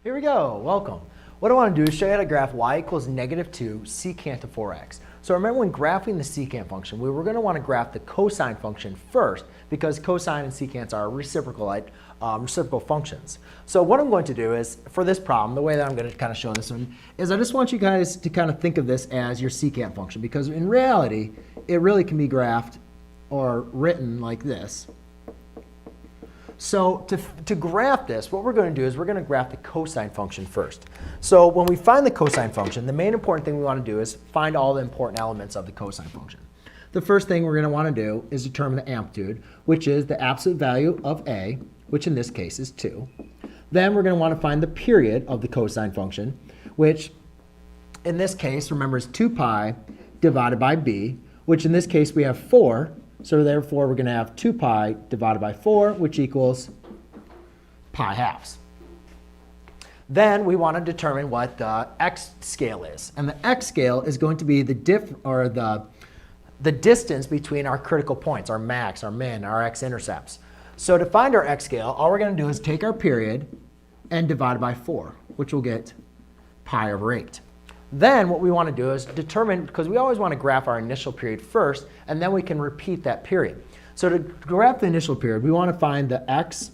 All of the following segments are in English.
Here we go. Welcome. What I want to do is show you how to graph y equals -2 secant of 4x. So remember when graphing the secant function, we were going to want to graph the cosine function first because cosine and secants are reciprocal functions. So what I'm going to do is, for this problem, the way that I'm going to kind of show this one is I just want you guys to kind of think of this as your secant function, because in reality, it really can be graphed or written like this. So to graph this, what we're going to do is we're going to graph the cosine function first. So when we find the cosine function, the main important thing we want to do is find all the important elements of the cosine function. The first thing we're going to want to do is determine the amplitude, which is the absolute value of a, which in this case is 2. Then we're going to want to find the period of the cosine function, which in this case, remember, is 2 pi divided by b, which in this case we have 4. So therefore, we're going to have 2 pi divided by 4, which equals pi halves. Then we want to determine what the x scale is. And the x scale is going to be the distance between our critical points, our max, our min, our x-intercepts. So to find our x scale, all we're going to do is take our period and divide it by 4, which will get pi over 8. Then what we want to do is determine, because we always want to graph our initial period first, and then we can repeat that period. So to graph the initial period, we want to find the x.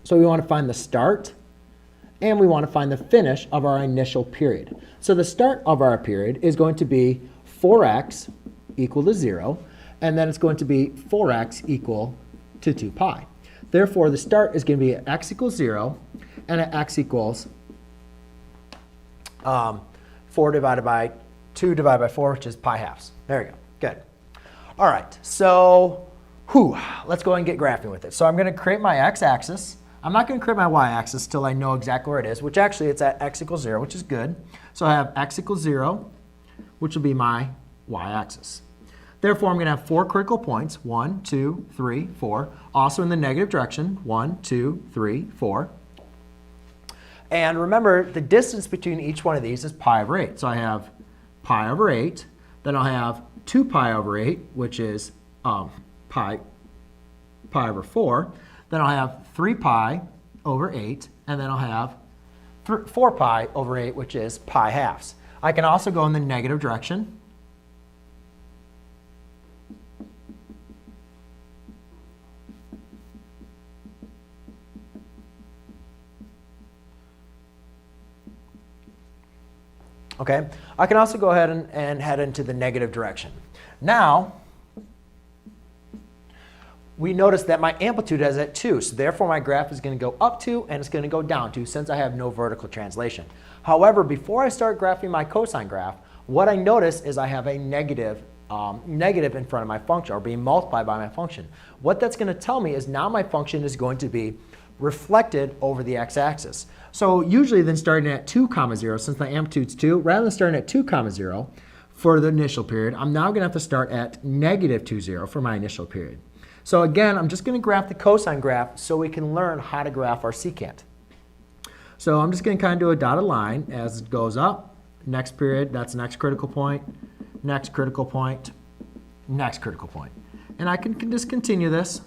So we want to find the start, and we want to find the finish of our initial period. So the start of our period is going to be 4x equal to 0, and then it's going to be 4x equal to 2 pi. Therefore, the start is going to be at x equals 0, and at x equals 4 divided by 2 divided by 4, which is pi halves. There we go. Good. All right. So let's go ahead and get graphing with it. So I'm going to create my x-axis. I'm not going to create my y-axis till I know exactly where it is, which actually it's at x equals 0, which is good. So I have x equals 0, which will be my y-axis. Therefore, I'm going to have 4 critical points, 1, 2, 3, 4. Also in the negative direction, 1, 2, 3, 4. And remember, the distance between each one of these is pi over 8. So I have pi over 8. Then I'll have 2 pi over 8, which is pi over 4. Then I'll have 3 pi over 8. And then I'll have 4 pi over 8, which is pi halves. I can also go in the negative direction. Okay, I can also go ahead and head into the negative direction. Now, we notice that my amplitude is at 2, so therefore my graph is going to go up 2 and it's going to go down 2 since I have no vertical translation. However, before I start graphing my cosine graph, what I notice is I have a negative in front of my function, or being multiplied by my function. What that's going to tell me is now my function is going to be reflected over the x-axis. So usually then starting at 2, 0, since the amplitude's 2, rather than starting at 2, 0 for the initial period, I'm now going to have to start at -2, 0 for my initial period. So again, I'm just going to graph the cosine graph so we can learn how to graph our secant. So I'm just going to kind of do a dotted line as it goes up. Next period, that's next critical point, next critical point, next critical point. And I can just continue this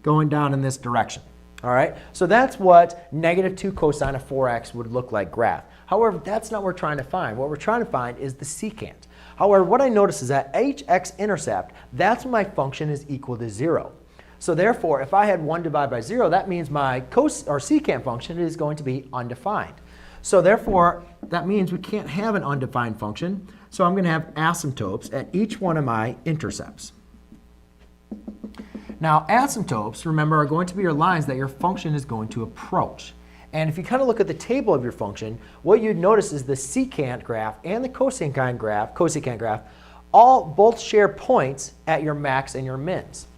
going down in this direction. All right, so that's what -2 cosine of 4x would look like graph. However, that's not what we're trying to find. What we're trying to find is the secant. However, what I notice is that x-intercept, that's when my function is equal to 0. So therefore, if I had 1 divided by 0, that means my secant function is going to be undefined. So therefore, that means we can't have an undefined function. So I'm going to have asymptotes at each one of my intercepts. Now, asymptotes, remember, are going to be your lines that your function is going to approach. And if you kind of look at the table of your function, what you'd notice is the secant graph and the cosecant graph both share points at your max and your mins.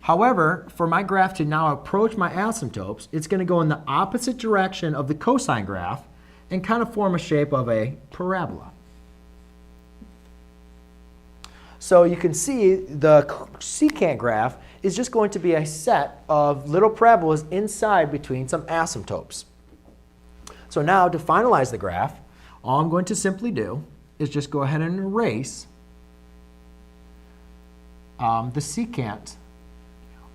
However, for my graph to now approach my asymptotes, it's going to go in the opposite direction of the cosine graph and kind of form a shape of a parabola. So you can see the secant graph is just going to be a set of little parabolas inside between some asymptotes. So now to finalize the graph, all I'm going to simply do is just go ahead and erase the secant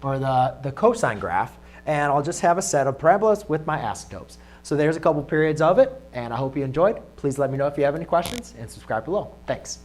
or the cosine graph, and I'll just have a set of parabolas with my asymptotes. So there's a couple periods of it, and I hope you enjoyed. Please let me know if you have any questions, and subscribe below. Thanks.